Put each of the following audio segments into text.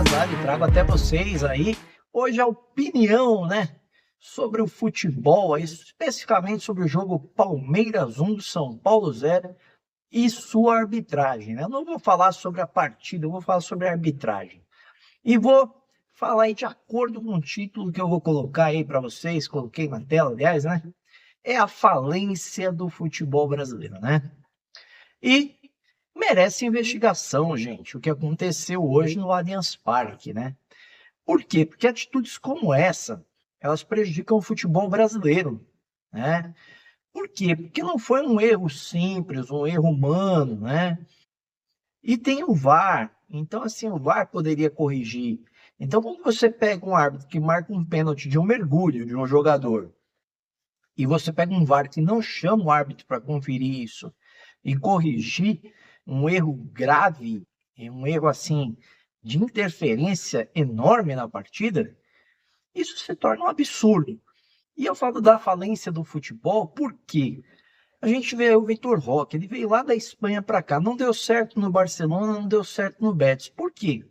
Salazar e trago até vocês aí hoje a opinião, né, sobre o futebol, aí, especificamente sobre o jogo Palmeiras 1, São Paulo 0 e sua arbitragem, né? Eu não vou falar sobre a partida, eu vou falar sobre a arbitragem. E vou falar aí de acordo com o título que eu vou colocar aí para vocês, coloquei na tela, aliás, né? É a falência do futebol brasileiro, né? E merece investigação, gente, o que aconteceu hoje no Allianz Parque, né? Por quê? Porque atitudes como essa, elas prejudicam o futebol brasileiro, né? Por quê? Porque não foi um erro simples, um erro humano, né? E tem o VAR, então assim, o VAR poderia corrigir. Então, quando você pega um árbitro que marca um pênalti de um mergulho de um jogador, e você pega um VAR que não chama o árbitro para conferir isso e corrigir um erro grave, um erro assim de interferência enorme na partida, isso se torna um absurdo. E eu falo da falência do futebol porque a gente vê o Vitor Roque, ele veio lá da Espanha para cá, não deu certo no Barcelona, não deu certo no Betis. Por quê?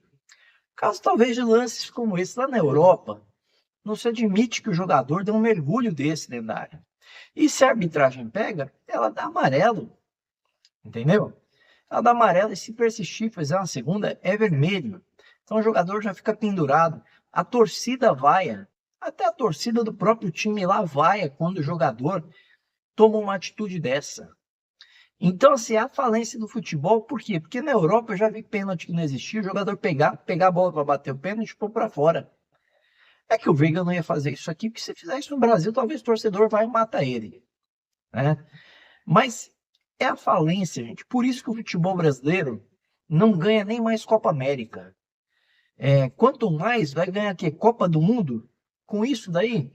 Caso talvez de lances como esse lá na Europa, não se admite que o jogador dê um mergulho desse dentro da área. E se a arbitragem pega, ela dá amarelo, entendeu? Ela dá amarelo e se persistir, fazer uma segunda, é vermelho. Então o jogador já fica pendurado. A torcida vaia, até a torcida do próprio time lá vaia quando o jogador toma uma atitude dessa. Então, assim, é a falência do futebol, por quê? Porque na Europa eu já vi pênalti que não existia, o jogador pegar a bola para bater o pênalti e pôr para fora. É que o Veiga não ia fazer isso aqui, porque se fizer isso no Brasil, talvez o torcedor vai matar ele, né? Mas é a falência, gente. Por isso que o futebol brasileiro não ganha nem mais Copa América. Quanto mais vai ganhar aqui Copa do Mundo, com isso daí,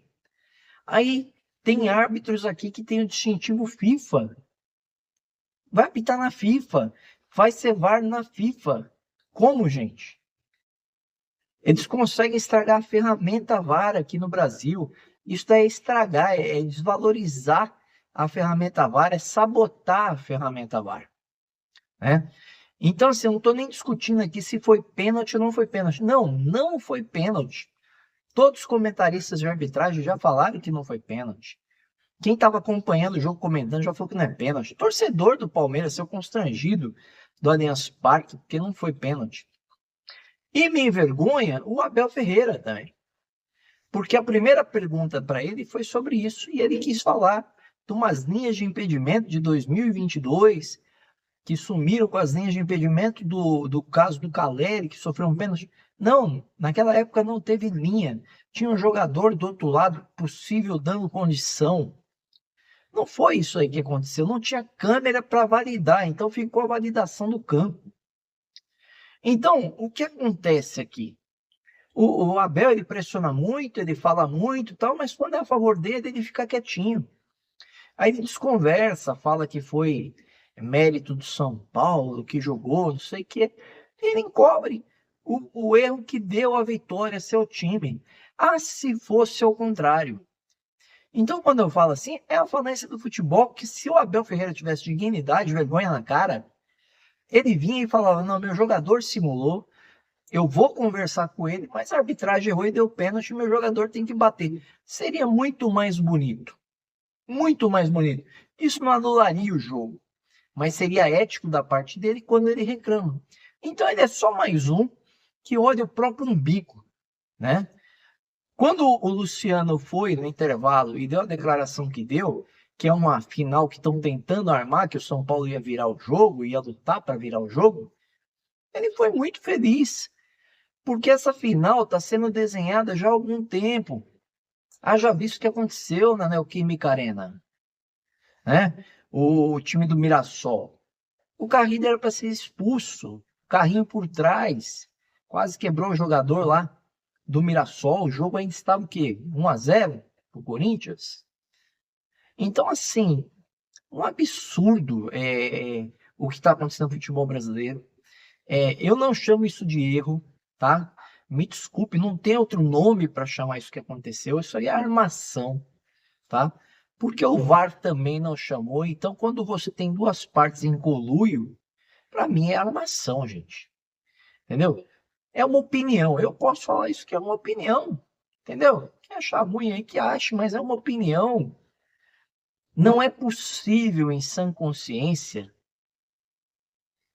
aí tem árbitros aqui que tem o distintivo FIFA. Vai apitar na FIFA, vai ser VAR na FIFA. Como, gente? Eles conseguem estragar a ferramenta VAR aqui no Brasil. Isso é estragar, é desvalorizar a ferramenta VAR, é sabotar a ferramenta VAR, né? Então, assim, eu não estou nem discutindo aqui se foi pênalti ou não foi pênalti. Não, não foi pênalti. Todos os comentaristas de arbitragem já falaram que não foi pênalti. Quem estava acompanhando o jogo, comentando, já falou que não é pênalti. O torcedor do Palmeiras saiu constrangido do Allianz Parque, porque não foi pênalti. E me envergonha o Abel Ferreira também. Porque a primeira pergunta para ele foi sobre isso, e ele quis falar de umas linhas de impedimento de 2022, que sumiram com as linhas de impedimento do caso do Caleri, que sofreu um pênalti. Não, naquela época não teve linha. Tinha um jogador do outro lado possível dando condição. Não foi isso aí que aconteceu. Não tinha câmera para validar, então ficou a validação do campo. Então, o que acontece aqui? O Abel, ele pressiona muito, ele fala muito e tal, mas quando é a favor dele, ele fica quietinho. Aí ele desconversa, fala que foi mérito do São Paulo, que jogou, não sei o quê. Ele encobre o erro que deu a vitória a seu time. Ah, se fosse ao contrário. Então, quando eu falo assim, é a falência do futebol, que se o Abel Ferreira tivesse dignidade, vergonha na cara, ele vinha e falava, não, meu jogador simulou, eu vou conversar com ele, mas a arbitragem errou e deu pênalti, meu jogador tem que bater. Seria muito mais bonito. Muito mais bonito. Isso não anularia o jogo, mas seria ético da parte dele quando ele reclama. Então ele é só mais um que olha o próprio umbigo, né? Quando o Luciano foi no intervalo e deu a declaração que deu, que é uma final que estão tentando armar, que o São Paulo ia virar o jogo, ia lutar para virar o jogo, ele foi muito feliz, porque essa final está sendo desenhada já há algum tempo. Haja visto o que aconteceu na Neoquímica Arena, né? O time do Mirassol. O Carrilho era para ser expulso, carrinho por trás, quase quebrou o jogador lá do Mirassol. O jogo ainda estava o quê? 1-0 para o Corinthians. Então, assim, um absurdo o que está acontecendo no futebol brasileiro. Eu não chamo isso de erro, tá? Me desculpe, não tem outro nome para chamar isso que aconteceu. Isso aí é armação, tá? Porque o VAR também não chamou. Então, quando você tem duas partes em conluio, para mim é armação, gente. Entendeu? É uma opinião. Eu posso falar isso que é uma opinião. Entendeu? Quem achar ruim aí que ache, mas é uma opinião. Não é possível, em sã consciência,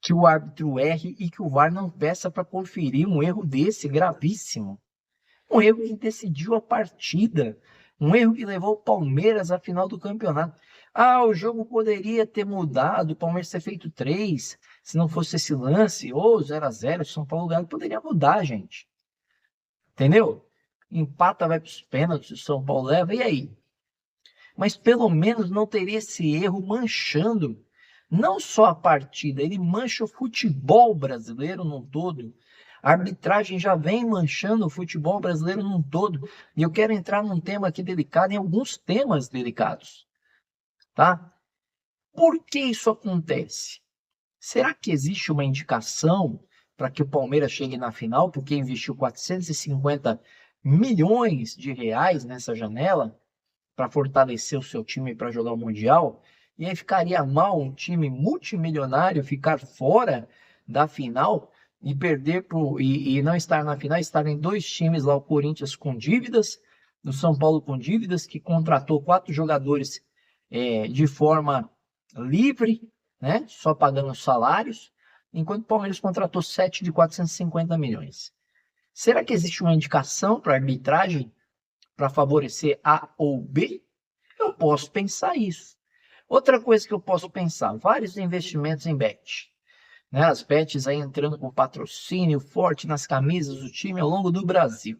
que o árbitro erre e que o VAR não peça para conferir um erro desse gravíssimo. Um erro que decidiu a partida. Um erro que levou o Palmeiras à final do campeonato. Ah, o jogo poderia ter mudado, o Palmeiras ter feito 3, se não fosse esse lance, ou 0-0, São Paulo ganhou, poderia mudar, gente. Entendeu? Empata, vai para os pênaltis, o São Paulo leva, e aí? Mas pelo menos não teria esse erro manchando não só a partida, ele mancha o futebol brasileiro num todo. A arbitragem já vem manchando o futebol brasileiro num todo. E eu quero entrar num tema aqui delicado, em alguns temas delicados, tá? Por que isso acontece? Será que existe uma indicação para que o Palmeiras chegue na final, porque investiu 450 milhões de reais nessa janela para fortalecer o seu time para jogar o Mundial? E aí ficaria mal um time multimilionário ficar fora da final e perder e não estar na final, estarem dois times lá, o Corinthians com dívidas, o São Paulo com dívidas, que contratou 4 jogadores de forma livre, né, só pagando os salários, enquanto o Palmeiras contratou 7 de 450 milhões. Será que existe uma indicação para arbitragem para favorecer A ou B? Eu posso pensar isso. Outra coisa que eu posso pensar, vários investimentos em bet. Né? As bets aí entrando com patrocínio forte nas camisas do time ao longo do Brasil.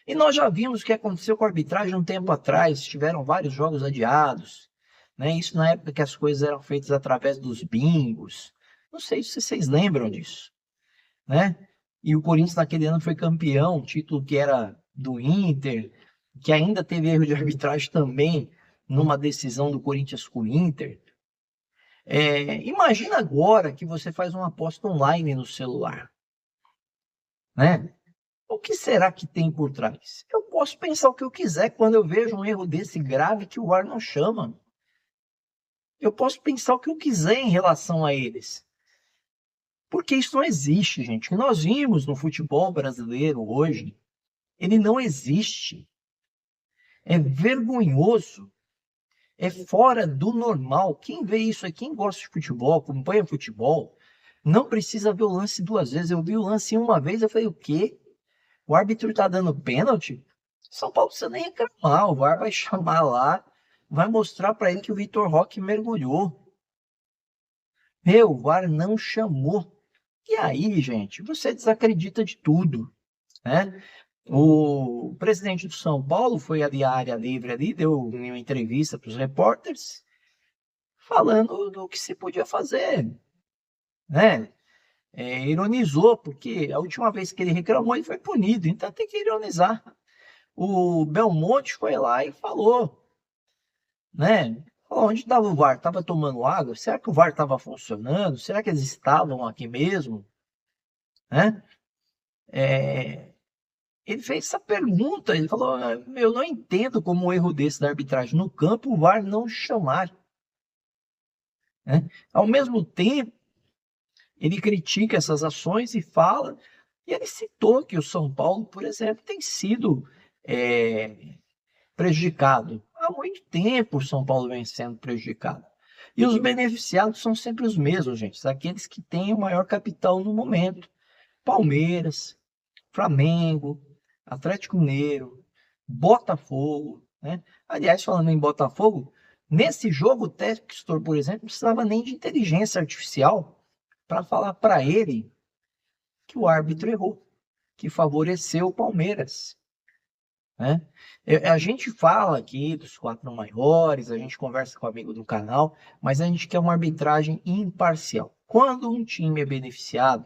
E nós já vimos o que aconteceu com a arbitragem um tempo atrás, tiveram vários jogos adiados. Né? Isso na época que as coisas eram feitas através dos bingos. Não sei se vocês lembram disso. Né? E o Corinthians naquele ano foi campeão, título que era do Inter, que ainda teve erro de arbitragem também numa decisão do Corinthians com o Inter. Imagina agora que você faz uma aposta online no celular, né? O que será que tem por trás? Eu posso pensar o que eu quiser quando eu vejo um erro desse grave que o VAR não chama. Eu posso pensar o que eu quiser em relação a eles. Porque isso não existe, gente. O que nós vimos no futebol brasileiro hoje, ele não existe. É vergonhoso. É fora do normal. Quem vê isso aqui, quem gosta de futebol, acompanha futebol, não precisa ver o lance 2 vezes. Eu vi o lance uma vez, eu falei, o quê? O árbitro tá dando pênalti? São Paulo precisa nem reclamar, o VAR vai chamar lá, vai mostrar para ele que o Vitor Roque mergulhou. Meu, o VAR não chamou. E aí, gente, você desacredita de tudo, né? O presidente do São Paulo foi ali à área livre ali, deu uma entrevista para os repórteres, falando do que se podia fazer, né? Ironizou, porque a última vez que ele reclamou, ele foi punido, então tem que ironizar. O Belmonte foi lá e falou, né? Falou, onde estava o VAR? Estava tomando água? Será que o VAR estava funcionando? Será que eles estavam aqui mesmo? Né? Ele fez essa pergunta, ele falou, eu não entendo como um erro desse da arbitragem no campo, o VAR não chamar. Né? Ao mesmo tempo, ele critica essas ações e fala, e ele citou que o São Paulo, por exemplo, tem sido prejudicado. Há muito tempo o São Paulo vem sendo prejudicado. E os beneficiados são sempre os mesmos, gente, aqueles que têm o maior capital no momento. Palmeiras, Flamengo, Atlético Mineiro, Botafogo. Né? Aliás, falando em Botafogo, nesse jogo o Textor, por exemplo, não precisava nem de inteligência artificial para falar para ele que o árbitro errou, que favoreceu o Palmeiras. Né? A gente fala aqui dos 4 maiores, a gente conversa com o amigo do canal, mas a gente quer uma arbitragem imparcial. Quando um time é beneficiado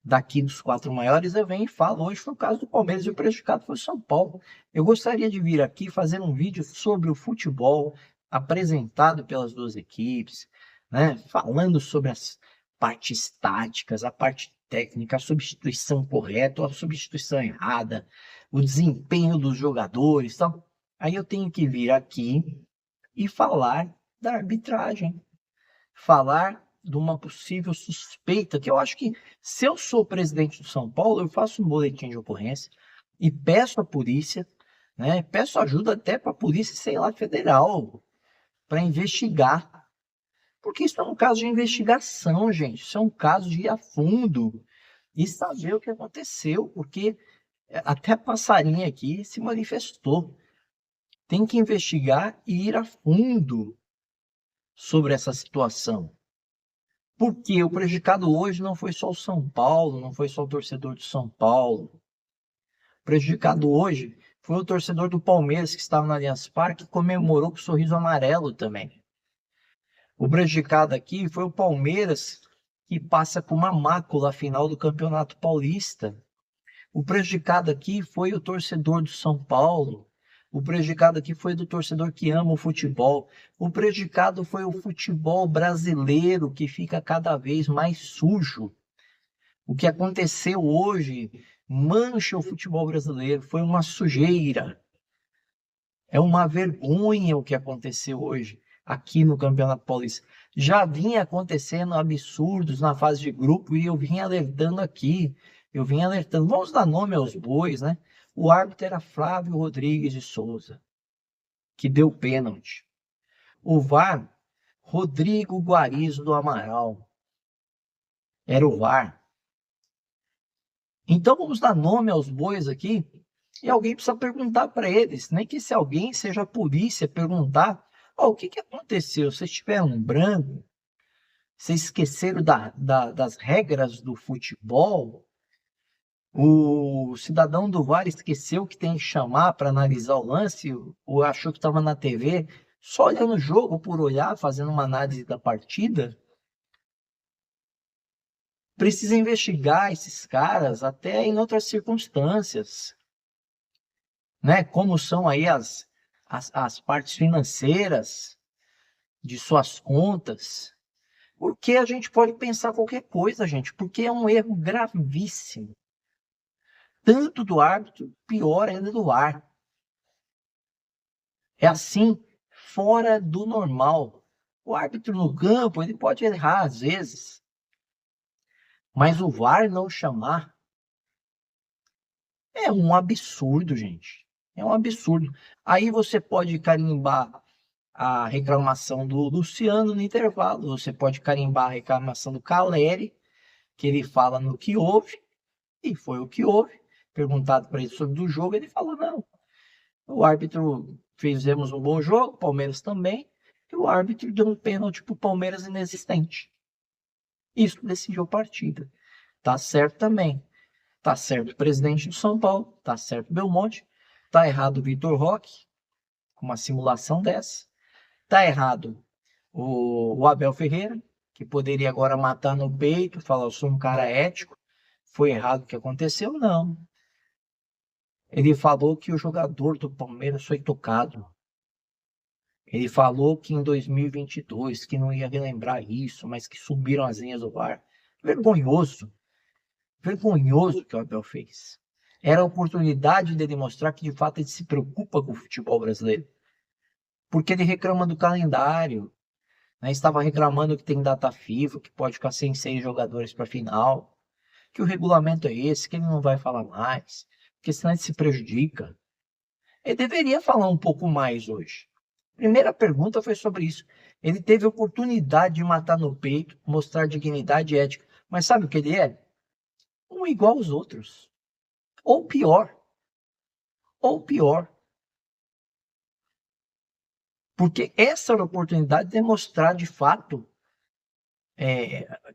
daqui dos 4 maiores, eu venho e falo. Hoje foi o caso do Palmeiras e o prejudicado foi o São Paulo. Eu gostaria de vir aqui fazer um vídeo sobre o futebol apresentado pelas duas equipes, né? Falando sobre as partes táticas, a parte técnica, a substituição correta ou a substituição errada, o desempenho dos jogadores, tal. Aí eu tenho que vir aqui e falar da arbitragem, falar de uma possível suspeita, que eu acho que se eu sou presidente do São Paulo, eu faço um boletim de ocorrência e peço à polícia, né? Peço ajuda até para a polícia, sei lá, federal, para investigar. Porque isso é um caso de investigação, gente. Isso é um caso de ir a fundo e saber o que aconteceu, porque até a passarinha aqui se manifestou. Tem que investigar e ir a fundo sobre essa situação. Porque o prejudicado hoje não foi só o São Paulo, não foi só o torcedor do São Paulo. O prejudicado hoje foi o torcedor do Palmeiras que estava no Allianz Parque e comemorou com o sorriso amarelo também. O prejudicado aqui foi o Palmeiras que passa com uma mácula a final do Campeonato Paulista. O prejudicado aqui foi o torcedor do São Paulo. O prejudicado aqui foi do torcedor que ama o futebol. O prejudicado foi o futebol brasileiro, que fica cada vez mais sujo. O que aconteceu hoje mancha o futebol brasileiro. Foi uma sujeira. É uma vergonha o que aconteceu hoje aqui no Campeonato Paulista. Já vinha acontecendo absurdos na fase de grupo e eu vinha alertando aqui. Eu vinha alertando. Vamos dar nome aos bois, né? O árbitro era Flávio Rodrigues de Souza, que deu pênalti. O VAR, Rodrigo Guarizo do Amaral. Era o VAR. Então vamos dar nome aos bois aqui e alguém precisa perguntar para eles. Nem que se alguém seja a polícia perguntar: o que aconteceu? Vocês tiveram um branco? Vocês esqueceram das regras do futebol? O cidadão do VAR esqueceu que tem que chamar para analisar o lance, ou achou que estava na TV, só olhando o jogo por olhar, fazendo uma análise da partida. Precisa investigar esses caras até em outras circunstâncias, né? Como são aí as partes financeiras de suas contas. Porque a gente pode pensar qualquer coisa, gente, porque é um erro gravíssimo. Tanto do árbitro, pior ainda do VAR. É assim, fora do normal. O árbitro no campo, ele pode errar às vezes, mas o VAR não chamar é um absurdo, gente. É um absurdo. Aí você pode carimbar a reclamação do Luciano no intervalo, você pode carimbar a reclamação do Caleri, que ele fala no que houve, e foi o que houve. Perguntado para ele sobre o jogo, ele falou: não, o árbitro fizemos um bom jogo, o Palmeiras também, e o árbitro deu um pênalti para o Palmeiras inexistente. Isso decidiu a partida. Tá certo também. Tá certo o presidente do São Paulo, tá certo o Belmonte, tá errado o Vitor Roque, com uma simulação dessa. Tá errado o Abel Ferreira, que poderia agora matar no peito, falar: eu sou um cara ético. Foi errado o que aconteceu? Não. Ele falou que o jogador do Palmeiras foi tocado. Ele falou que em 2022, que não ia relembrar isso, mas que subiram as linhas do VAR. Vergonhoso. Vergonhoso que o Abel fez. Era a oportunidade dele mostrar que de fato ele se preocupa com o futebol brasileiro. Porque ele reclama do calendário. Né? Estava reclamando que tem data FIFA, que pode ficar sem 6 jogadores para a final. Que o regulamento é esse, que ele não vai falar mais. Porque senão ele se prejudica. Ele deveria falar um pouco mais hoje. Primeira pergunta foi sobre isso. Ele teve a oportunidade de matar no peito, mostrar dignidade e ética. Mas sabe o que ele é? Um igual aos outros. Ou pior. Ou pior. Porque essa era a oportunidade de demonstrar de fato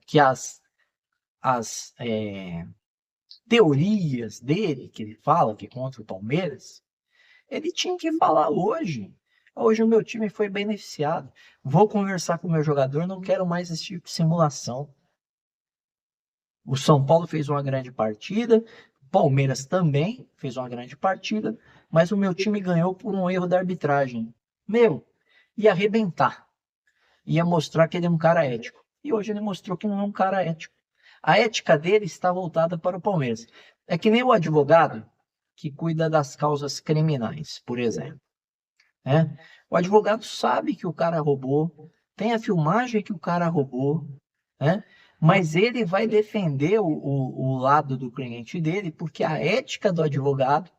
que as teorias dele, que ele fala que é contra o Palmeiras, ele tinha que falar hoje. Hoje o meu time foi beneficiado. Vou conversar com o meu jogador, não quero mais esse tipo de simulação. O São Paulo fez uma grande partida, o Palmeiras também fez uma grande partida, mas o meu time ganhou por um erro da arbitragem. Ia arrebentar. Ia mostrar que ele é um cara ético. E hoje ele mostrou que não é um cara ético. A ética dele está voltada para o Palmeiras. É que nem o advogado que cuida das causas criminais, por exemplo. O advogado sabe que o cara roubou, tem a filmagem que o cara roubou, né? Mas ele vai defender o lado do cliente dele, porque a ética do advogado,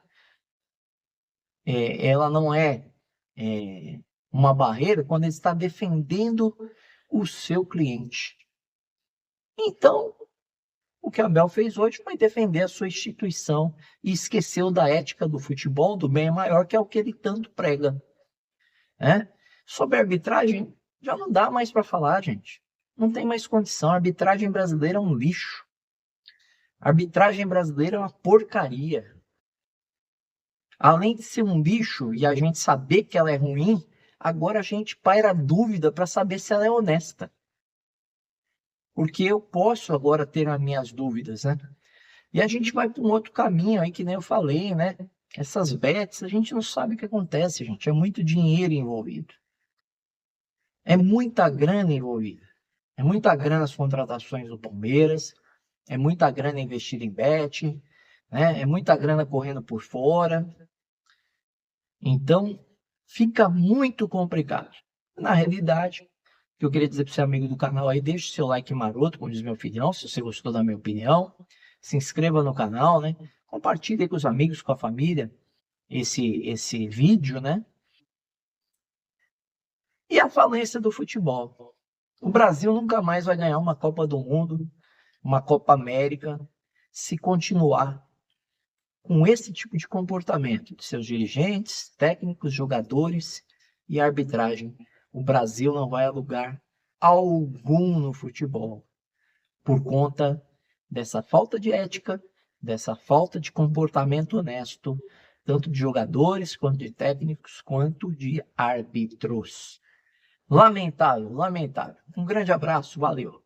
ela não é uma barreira quando ele está defendendo o seu cliente. Então, o que a Abel fez hoje foi defender a sua instituição e esqueceu da ética do futebol, do bem maior, que é o que ele tanto prega, né? Sobre a arbitragem, já não dá mais para falar, gente. Não tem mais condição. A arbitragem brasileira é um lixo. A arbitragem brasileira é uma porcaria. Além de ser um lixo e a gente saber que ela é ruim, agora a gente paira a dúvida para saber se ela é honesta. Porque eu posso agora ter as minhas dúvidas, né? E a gente vai para um outro caminho aí, que nem eu falei, né? Essas bets, a gente não sabe o que acontece, gente. É muito dinheiro envolvido. É muita grana envolvida. É muita grana as contratações do Palmeiras. É muita grana investida em bet, né? É muita grana correndo por fora. Então, fica muito complicado. Na realidade, o que eu queria dizer para você, amigo do canal aí, deixe seu like maroto, como diz meu filhão, se você gostou da minha opinião. Se inscreva no canal, né? Compartilhe com os amigos, com a família, esse vídeo, né? E a falência do futebol. O Brasil nunca mais vai ganhar uma Copa do Mundo, uma Copa América, se continuar com esse tipo de comportamento de seus dirigentes, técnicos, jogadores e arbitragem. O Brasil não vai a lugar algum no futebol por conta dessa falta de ética, dessa falta de comportamento honesto, tanto de jogadores, quanto de técnicos, quanto de árbitros. Lamentável, lamentável. Um grande abraço, valeu.